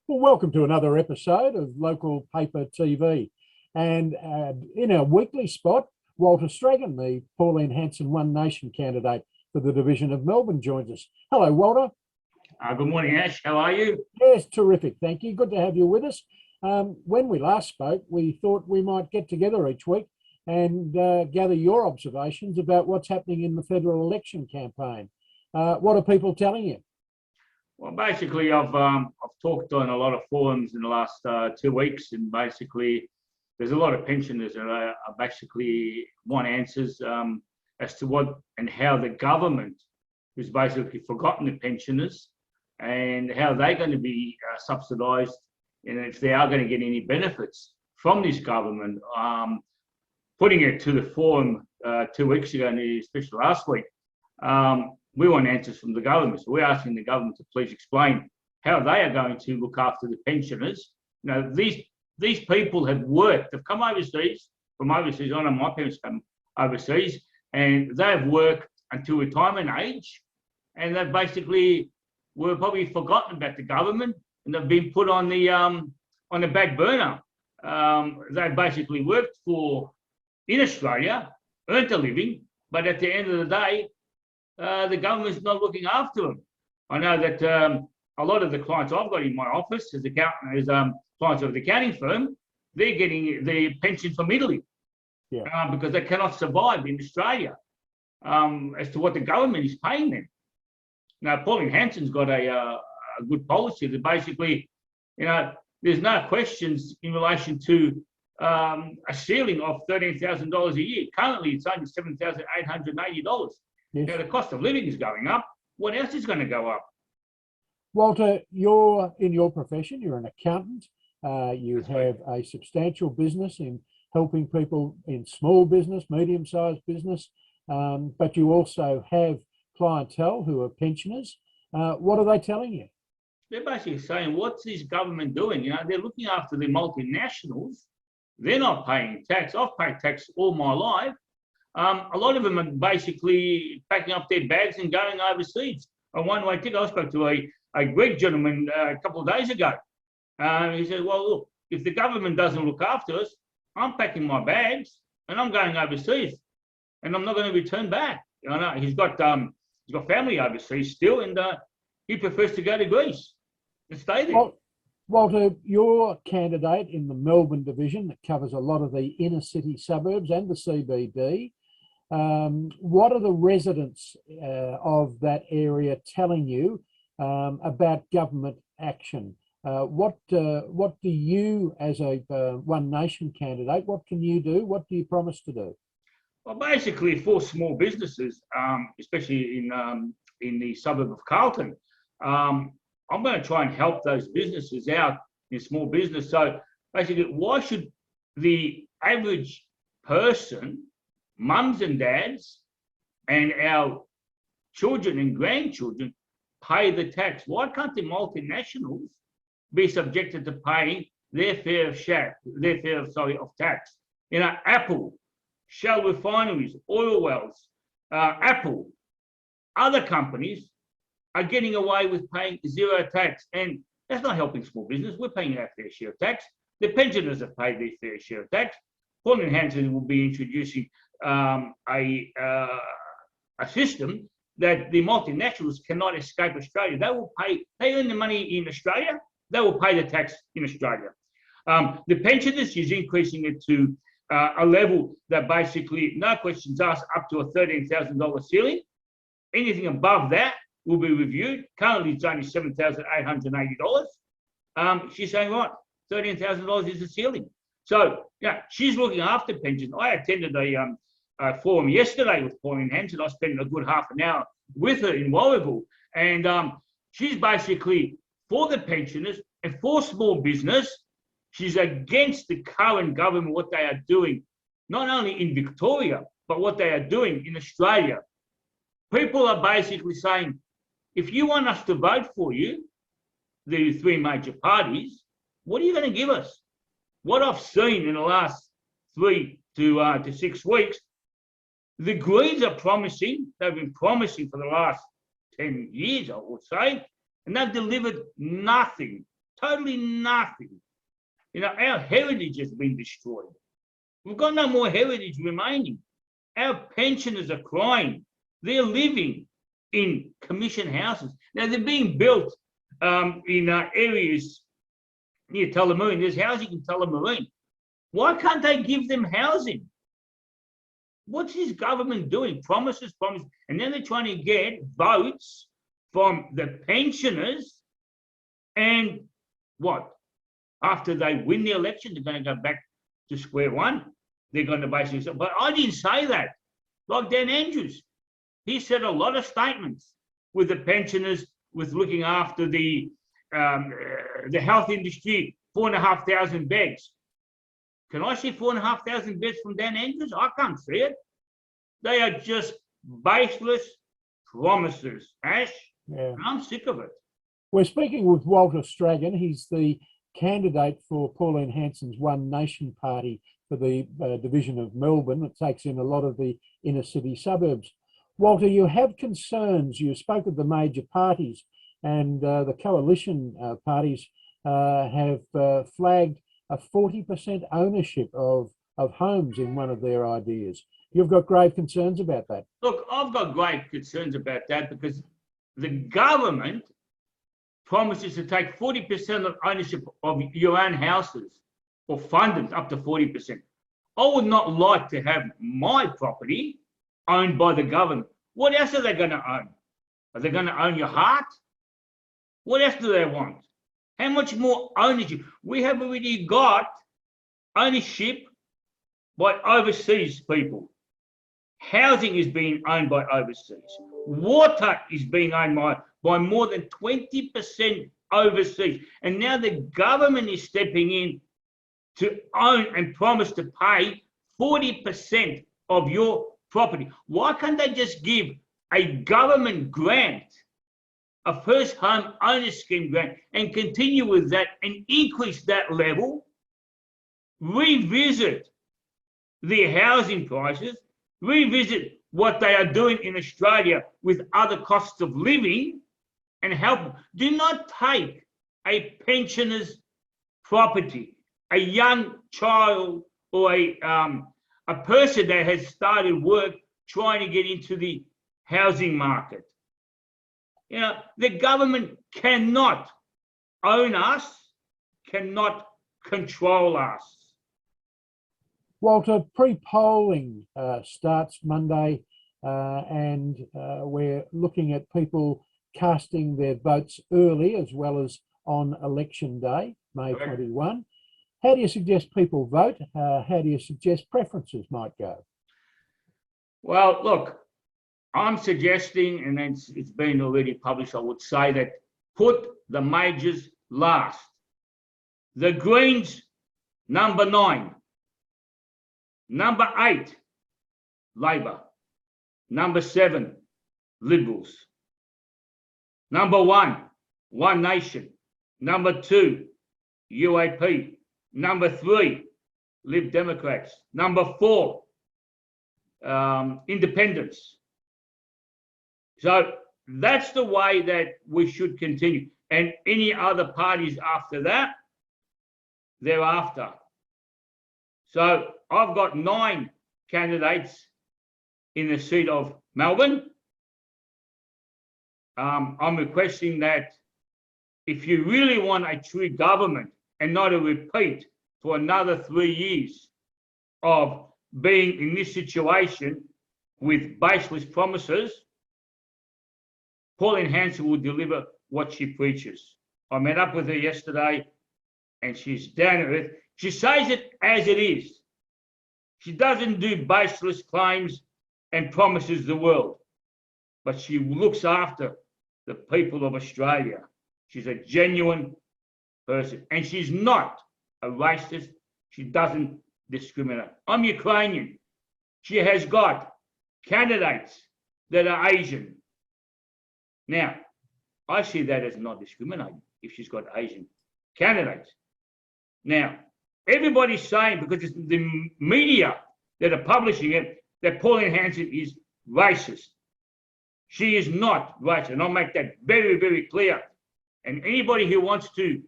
Well, welcome to another episode of Local Paper TV. And in our weekly spot, Walter Stragan, the Pauline Hanson One Nation candidate for the Division of Melbourne, joins us. Hello, Walter. Good morning, Ash. How are you? Yes, terrific. Thank you. Good to have you with us. When we last spoke, we thought we might get together each week and gather your observations about what's happening in the federal election campaign. What are people telling you? Well, basically, I've talked on a lot of forums in the last 2 weeks, and basically, there's a lot of pensioners that are basically want answers as to what and how the government has basically forgotten the pensioners and how they're going to be subsidised, and if they are going to get any benefits from this government. Putting it to the forum 2 weeks ago, and especially last week, we want answers from the government. So we're asking the government to please explain how they are going to look after the pensioners. You know, these people have worked. They've come overseas, from overseas. I know my parents come overseas, and they've worked until retirement age, and they've basically were probably forgotten about the government, and they've been put on the back burner. They've basically worked in Australia, earned a living, but at the end of the day, the government's not looking after them. I know that a lot of the clients I've got in my office as clients of the accounting firm, they're getting the pension from Italy, because they cannot survive in Australia as to what the government is paying them. Now, Pauline Hanson's got a good policy that basically, there's no questions in relation to a ceiling of $13,000 a year. Currently, it's only $7,880. Yes. Now, the cost of living is going up. What else is going to go up? Walter, you're in your profession, you're an accountant. You have a substantial business in helping people in small business, medium-sized business, but you also have clientele who are pensioners. What are they telling you? They're basically saying, what's this government doing? They're looking after the multinationals. They're not paying tax. I've paid tax all my life. A lot of them are basically packing up their bags and going overseas. On one-way ticket, I spoke to a Greek gentleman a couple of days ago. He said, well, look, if the government doesn't look after us, I'm packing my bags and I'm going overseas, and I'm not going to return back. He's got family overseas still, and he prefers to go to Greece and stay there. Well, Walter, you're a candidate in the Melbourne division that covers a lot of the inner city suburbs and the CBD. What are the residents of that area telling you about government action? What do you, as a One Nation candidate, what can you do? What do you promise to do? Well, basically, for small businesses, especially in the suburb of Carlton, I'm going to try and help those businesses out in small business. So basically, why should the average person, mums and dads, and our children and grandchildren pay the tax? Why can't the multinationals be subjected to paying their fair of tax? Apple, Shell refineries, oil wells, Apple, other companies are getting away with paying zero tax, and that's not helping small business. We're paying our fair share of tax. The pensioners have paid their fair share of tax. Pauline Hanson will be introducing a system that the multinationals cannot escape Australia. They earn the money in Australia, they will pay the tax in Australia. The pensioners is increasing it to a level that basically, no questions asked, up to a $13,000 ceiling. Anything above that will be reviewed. Currently, it's only $7,880. She's saying, right, $13,000 is the ceiling. So, she's looking after pensions. I attended a forum yesterday with Pauline Hanson. I spent a good half an hour with her in Warragul, and she's basically for the pensioners and for small business. She's against the current government, what they are doing, not only in Victoria, but what they are doing in Australia. People are basically saying, if you want us to vote for you, the three major parties, what are you going to give us? What I've seen in the last 3 to 6 weeks, the Greens are promising, they've been promising for the last 10 years, I would say, and they've delivered nothing. Totally nothing. You know, our heritage has been destroyed. We've got no more heritage remaining. Our pensioners are crying. They're living in commission houses. Now, they're being built in areas near Tullamarine. There's housing in Tullamarine. Why can't they give them housing? What's this government doing? Promises. And then they're trying to get votes from the pensioners. And what? After they win the election, they're going to go back to square one. They're going to basically say, but I didn't say that. Like Dan Andrews, he said a lot of statements with the pensioners, with looking after the health industry, 4,500 beds. Can I see 4,500 beds from Dan Andrews? I can't see it. They are just baseless promises, Ash. Yeah. I'm sick of it. We're speaking with Walter Stragan. He's the candidate for Pauline Hanson's One Nation Party for the division of Melbourne that takes in a lot of the inner city suburbs. Walter, you have concerns. You spoke of the major parties, and the coalition parties have flagged a 40% ownership of homes in one of their ideas. You've got grave concerns about that. Look, I've got grave concerns about that because the government promises to take 40% of ownership of your own houses or fund it up to 40%. I would not like to have my property owned by the government. What else are they going to own? Are they going to own your heart? What else do they want? How much more ownership? We have already got ownership by overseas people. Housing is being owned by overseas. Water is being owned by more than 20% overseas. And now the government is stepping in to own and promise to pay 40% of your property. Why can't they just give a government grant, a first home owner scheme grant, and continue with that and increase that level, revisit the housing prices, revisit what they are doing in Australia with other costs of living and help them. Do not take a pensioner's property, a young child or a person that has started work trying to get into the housing market. You know, the government cannot own us, cannot control us. Walter, pre-polling starts Monday, and we're looking at people casting their votes early as well as on election day, May 21. How do you suggest people vote? How do you suggest preferences might go? Well, look, I'm suggesting, and it's been already published, I would say that put the majors last. The Greens, number 9. Number 8, Labor. Number 7, Liberals. Number 1, One Nation. Number 2, UAP. Number 3, Lib Democrats. Number 4, Independents. So that's the way that we should continue. And any other parties after that, thereafter. So I've got 9 candidates in the seat of Melbourne. I'm requesting that if you really want a true government and not a repeat for another 3 years of being in this situation with baseless promises, Pauline Hanson will deliver what she preaches. I met up with her yesterday and she's down to earth. She says it as it is. She doesn't do baseless claims and promises the world, but she looks after the people of Australia. She's a genuine person, and she's not a racist. She doesn't discriminate. I'm Ukrainian. She has got candidates that are Asian. Now, I see that as not discriminating if she's got Asian candidates. Now, everybody's saying, because it's the media that are publishing it, that Pauline Hanson is racist. She is not racist, and I'll make that very, very clear. And anybody who wants to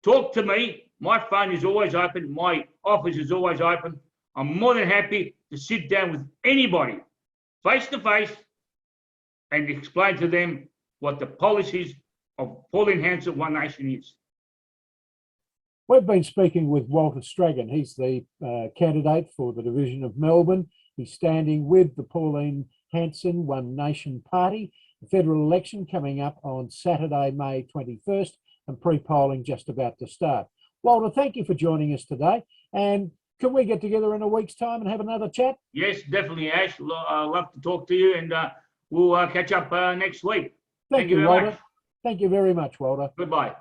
talk to me. My phone is always open. My office is always open. I'm more than happy to sit down with anybody face to face and explain to them what the policies of Pauline Hanson One Nation is. We've been speaking with Walter Stragan. He's the candidate for the Division of Melbourne. He's standing with the Pauline Hanson One Nation Party. The federal election coming up on Saturday, May 21st, and pre-polling just about to start. Walter, thank you for joining us today. And can we get together in a week's time and have another chat? Yes, definitely, Ash. I'd love to talk to you, and we'll catch up next week. Thank you, very Walter. much. Thank you very much, Walter. Goodbye.